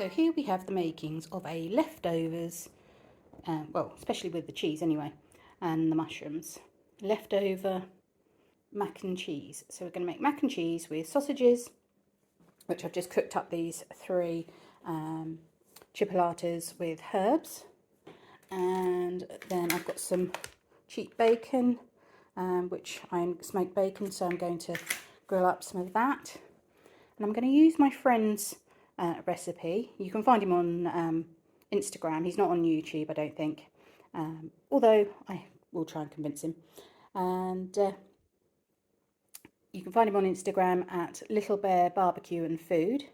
So here we have the makings of a leftovers, well, especially with the cheese anyway, and the mushrooms. Leftover mac and cheese. So we're going to make mac and cheese with sausages, which I've just cooked up these 3 chipolatas with herbs. And then I've got some cheap bacon, which I smoked bacon, so I'm going to grill up some of that. And I'm going to use my friend's recipe. You can find him on Instagram. He's not on YouTube, I don't think, although I will try and convince him. And you can find him on Instagram at Little Bear Barbecue and Food,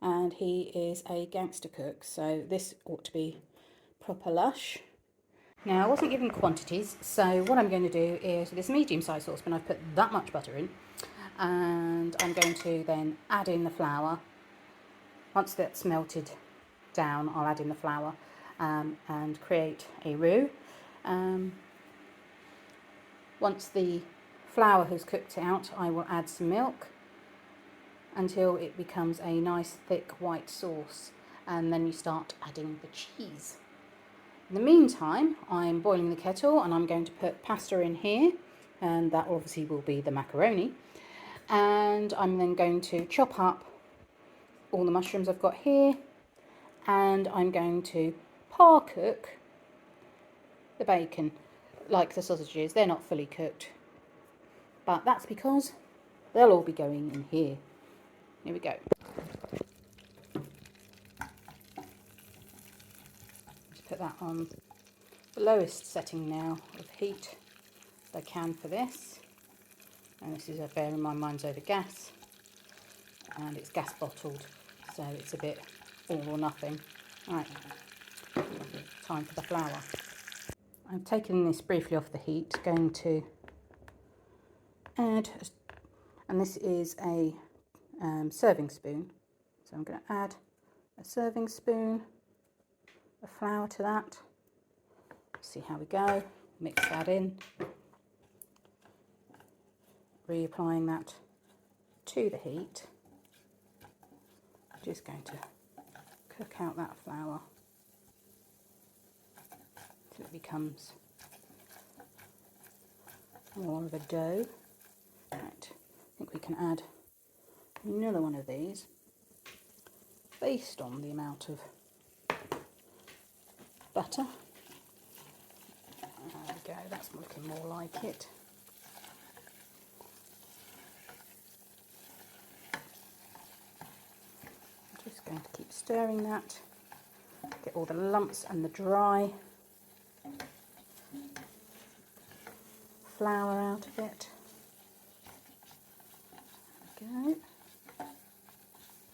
and he is a gangster cook, so this ought to be proper lush. Now, I wasn't given quantities, so what I'm going to do is, this medium-sized saucepan, I've put that much butter in, and I'm going to then add in the flour. Once that's melted down, I'll add in the flour and create a roux. Once the flour has cooked out, I will add some milk until it becomes a nice thick white sauce, and then you start adding the cheese. In the meantime, I'm boiling the kettle and I'm going to put pasta in here, and that obviously will be the macaroni. And I'm then going to chop up all the mushrooms I've got here, and I'm going to par cook the bacon like the sausages. They're not fully cooked, but that's because they'll all be going in here. Here we go. Just put that on the lowest setting now of heat that I can for this. And this is, bear in mind, mine's over gas and it's gas bottled, so it's a bit all or nothing. Right, time for the flour. I've taken this briefly off the heat, going to add, and this is a serving spoon, so I'm going to add a serving spoon of flour to that. See how we go. Mix that in, reapplying that to the heat. Just going to cook out that flour till it becomes more of a dough. Right, I think we can add another one of these based on the amount of butter. There we go, that's looking more like it. I'm just going to keep stirring that, get all the lumps and the dry flour out of it. There we go.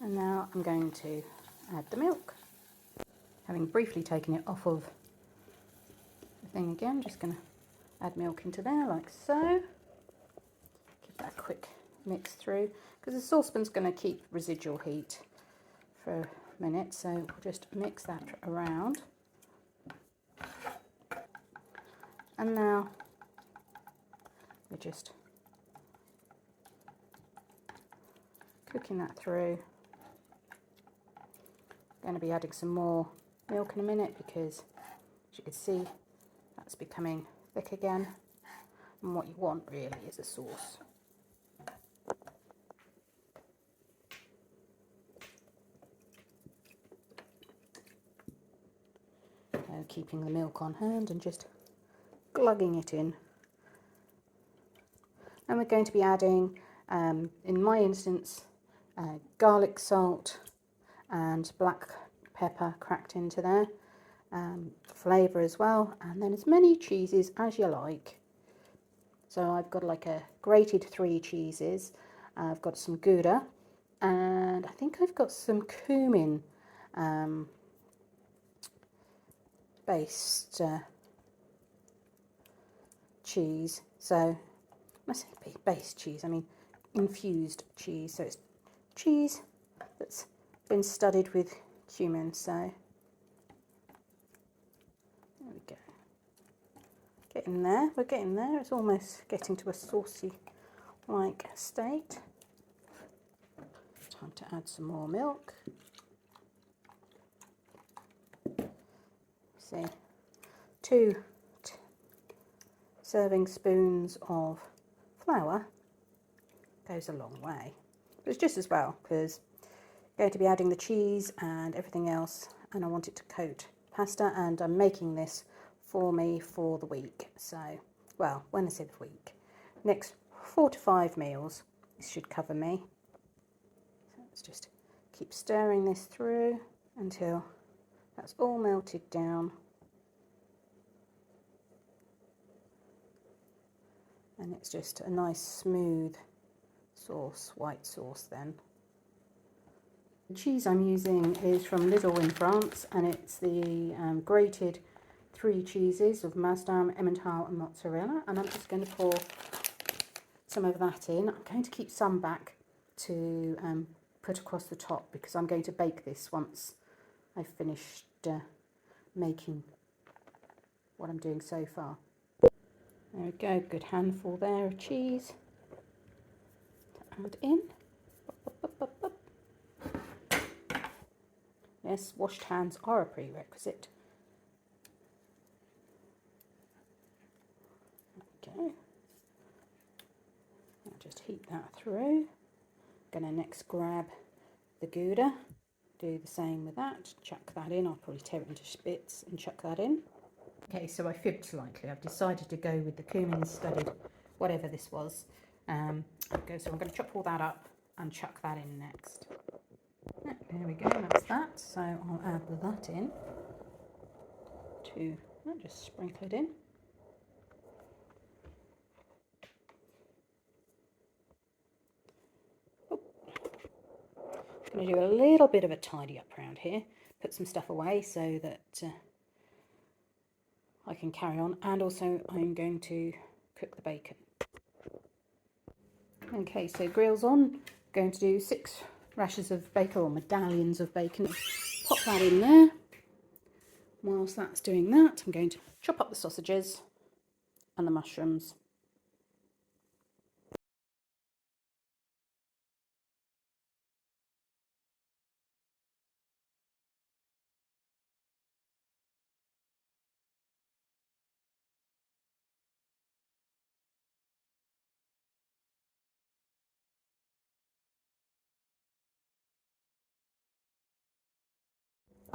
And now I'm going to add the milk. Having briefly taken it off of the thing again, just going to add milk into there like so. Give that a quick mix through, because the saucepan's going to keep residual heat for a minute, so we'll just mix that around. And now we're just cooking that through. Going to be adding some more milk in a minute, because as you can see, that's becoming thick again, and what you want really is a sauce. Keeping the milk on hand and just glugging it in. And we're going to be adding, in my instance, garlic salt and black pepper cracked into there, flavour as well, and then as many cheeses as you like. So I've got like a grated 3 cheeses, I've got some Gouda, and I think I've got some cumin based cheese. So I say based cheese, I mean infused cheese, so it's cheese that's been studded with cumin. So there we go, getting there, we're getting there, it's almost getting to a saucy like state. Time to add some more milk. see, 2 serving spoons of flour goes a long way. But it's just as well because I'm going to be adding the cheese and everything else, and I want it to coat pasta, and I'm making this for me for the week. So, well, when I say the week, next 4 to 5 meals, this should cover me. So let's just keep stirring this through until that's all melted down. And it's just a nice smooth sauce, white sauce then. The cheese I'm using is from Lidl in France, and it's the grated 3 cheeses of Maasdam, Emmental and mozzarella, and I'm just going to pour some of that in. I'm going to keep some back to put across the top because I'm going to bake this once I've finished making what I'm doing so far. There we go, good handful there of cheese to add in. Yes, washed hands are a prerequisite. Okay, I'll just heat that through. I'm going to next grab the Gouda, do the same with that, chuck that in. I'll probably tear it into bits and chuck that in. Okay, so I fibbed slightly. I've decided to go with the cumin studded, whatever this was. So I'm going to chop all that up and chuck that in next. There we go, that's that. So I'll add that in to, I'll just sprinkle it in. I'm going to do a little bit of a tidy up around here, put some stuff away so that I can carry on, and also I'm going to cook the bacon. Okay, so grill's on. I'm going to do 6 rashers of bacon, or medallions of bacon. Pop that in there. Whilst that's doing that, I'm going to chop up the sausages and the mushrooms.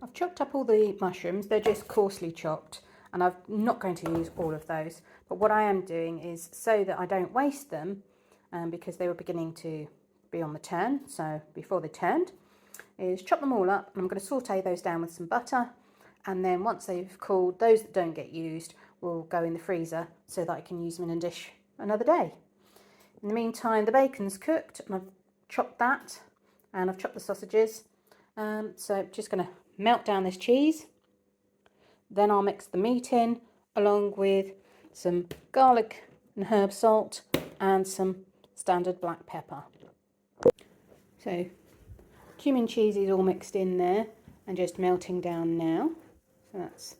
I've chopped up all the mushrooms. They're just coarsely chopped, and I'm not going to use all of those. But what I am doing is, so that I don't waste them, because they were beginning to be on the turn, so before they turned, is chop them all up, and I'm going to saute those down with some butter, and then once they've cooled, those that don't get used will go in the freezer so that I can use them in a dish another day. In the meantime, the bacon's cooked, and I've chopped that, and I've chopped the sausages. So just going to melt down this cheese. Then I'll mix the meat in along with some garlic and herb salt and some standard black pepper. So cumin cheese is all mixed in there and just melting down now. So that's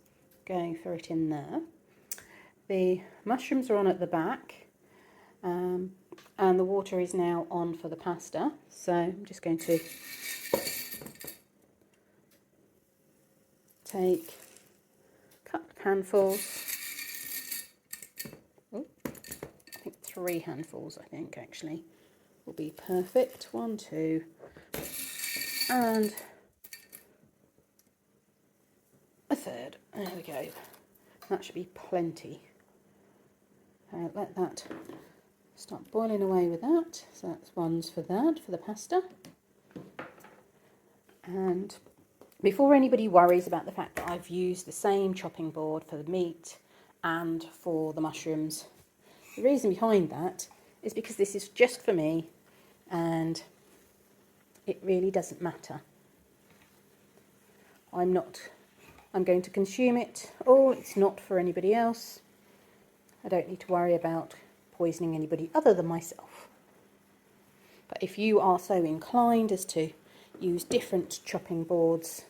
going for it in there. The mushrooms are on at the back, and the water is now on for the pasta. So I'm just going to take a couple of handfuls, I think 3 handfuls, I think actually will be perfect. 1, 2, and a third. There we go. That should be plenty. Let that start boiling away with that. So that's one's for that, for the pasta. And before anybody worries about the fact that I've used the same chopping board for the meat and for the mushrooms, the reason behind that is because this is just for me and it really doesn't matter. I'm going to consume it all. It's not for anybody else. I don't need to worry about poisoning anybody other than myself. But if you are so inclined as to use different chopping boards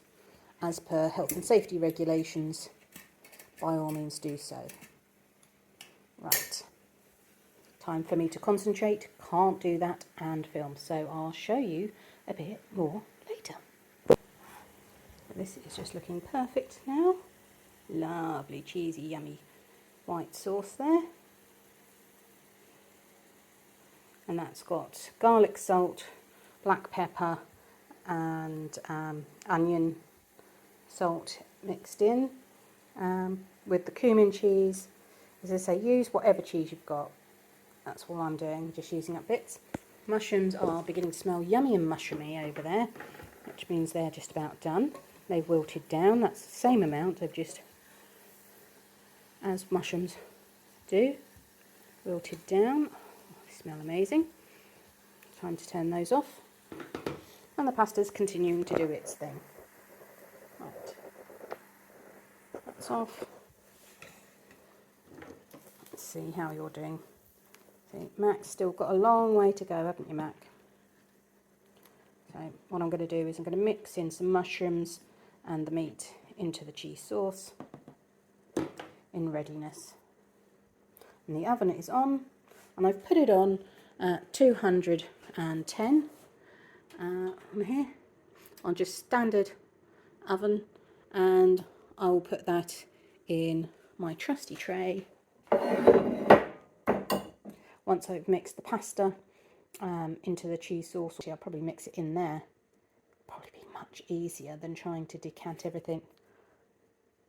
as per health and safety regulations, by all means do so. Right, time for me to concentrate. Can't do that and film, so I'll show you a bit more later. This is just looking perfect now. Lovely, cheesy, yummy white sauce there. And that's got garlic salt, black pepper and onion salt mixed in with the cumin cheese. As I say, use whatever cheese you've got. That's all I'm doing, just using up bits. Mushrooms are beginning to smell yummy and mushroomy over there, which means they're just about done. They've wilted down. That's the same amount. They've just, as mushrooms do, wilted down. They smell amazing. Time to turn those off. And the pasta's continuing to do its thing. Right. That's off. Let's see how you're doing. See, Mac's still got a long way to go, haven't you, Mac? So what I'm going to do is I'm going to mix in some mushrooms and the meat into the cheese sauce in readiness. And the oven is on, and I've put it on at 210 on here, on just standard oven, and I will put that in my trusty tray. Once I've mixed the pasta into the cheese sauce, I'll probably mix it in there. Probably be much easier than trying to decant everything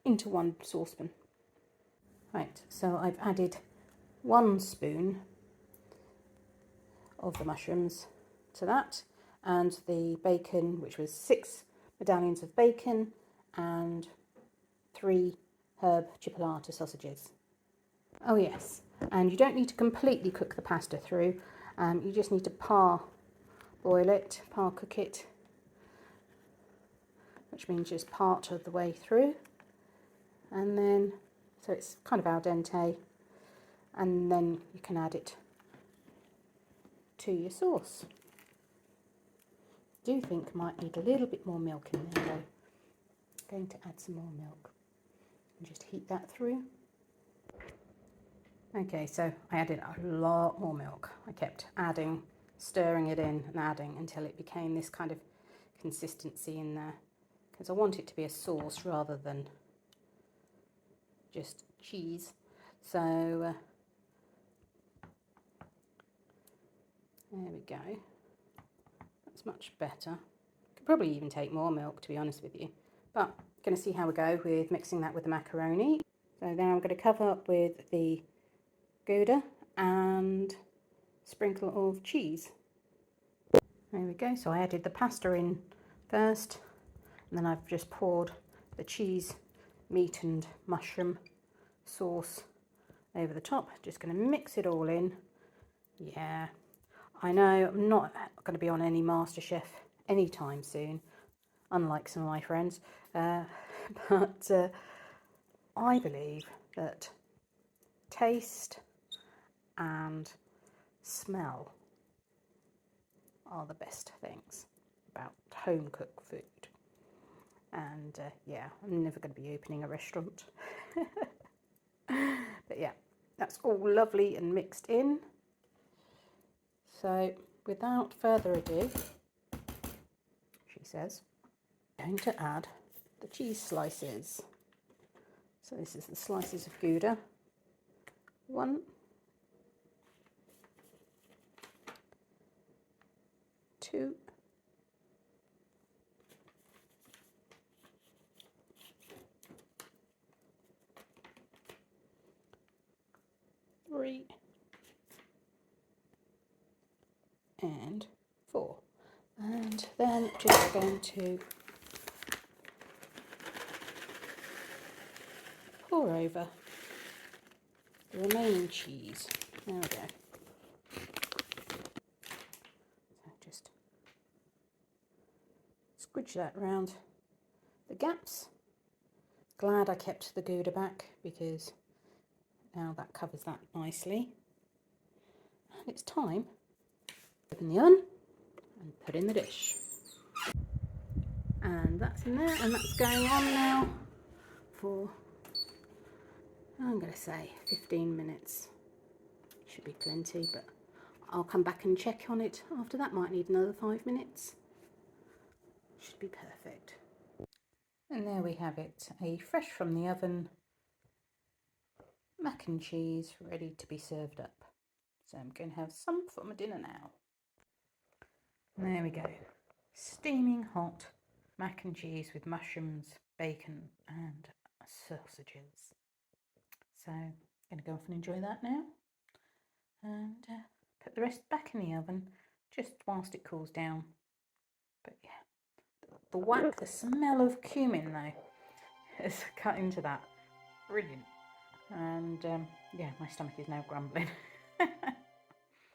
into one saucepan. Right, so I've added 1 spoon of the mushrooms to that, and the bacon, which was 6 medallions of bacon and 3 herb chipolata sausages. Oh yes, and you don't need to completely cook the pasta through, you just need to parboil it, cook it, which means just part of the way through, and then, so it's kind of al dente, and then you can add it to your sauce. I do think I might need a little bit more milk in there though. I'm going to add some more milk and just heat that through. Okay, so I added a lot more milk. I kept adding, stirring it in and adding until it became this kind of consistency in there, because I want it to be a sauce rather than just cheese. So there we go. That's much better. Could probably even take more milk, to be honest with you. But I'm going to see how we go with mixing that with the macaroni. So then I'm going to cover up with the Gouda and sprinkle of cheese. There we go. So I added the pasta in first, and then I've just poured the cheese, meat and mushroom sauce over the top. Just going to mix it all in. Yeah, I know I'm not going to be on any MasterChef anytime soon, unlike some of my friends, but I believe that taste and smell are the best things about home cooked food. And yeah, I'm never going to be opening a restaurant. But yeah, that's all lovely and mixed in. So without further ado, she says, I'm going to add the cheese slices. So this is the slices of Gouda. 1, 2, 3, and 4. And then just going to pour over the remaining cheese. There we go. So just squidge that round the gaps. Glad I kept the Gouda back, because now that covers that nicely. And it's time to open the oven and put in the dish. And that's in there, and that's going on now for, I'm going to say 15 minutes. Should be plenty, but I'll come back and check on it after that. Might need another 5 minutes. Should be perfect. And there we have it, a fresh from the oven mac and cheese ready to be served up. So I'm going to have some for my dinner now. And there we go, steaming hot mac and cheese with mushrooms, bacon and sausages. So I'm going to go off and enjoy that now, and put the rest back in the oven just whilst it cools down. But yeah, the whack, the smell of cumin though has cut into that. Brilliant. And yeah, my stomach is now grumbling.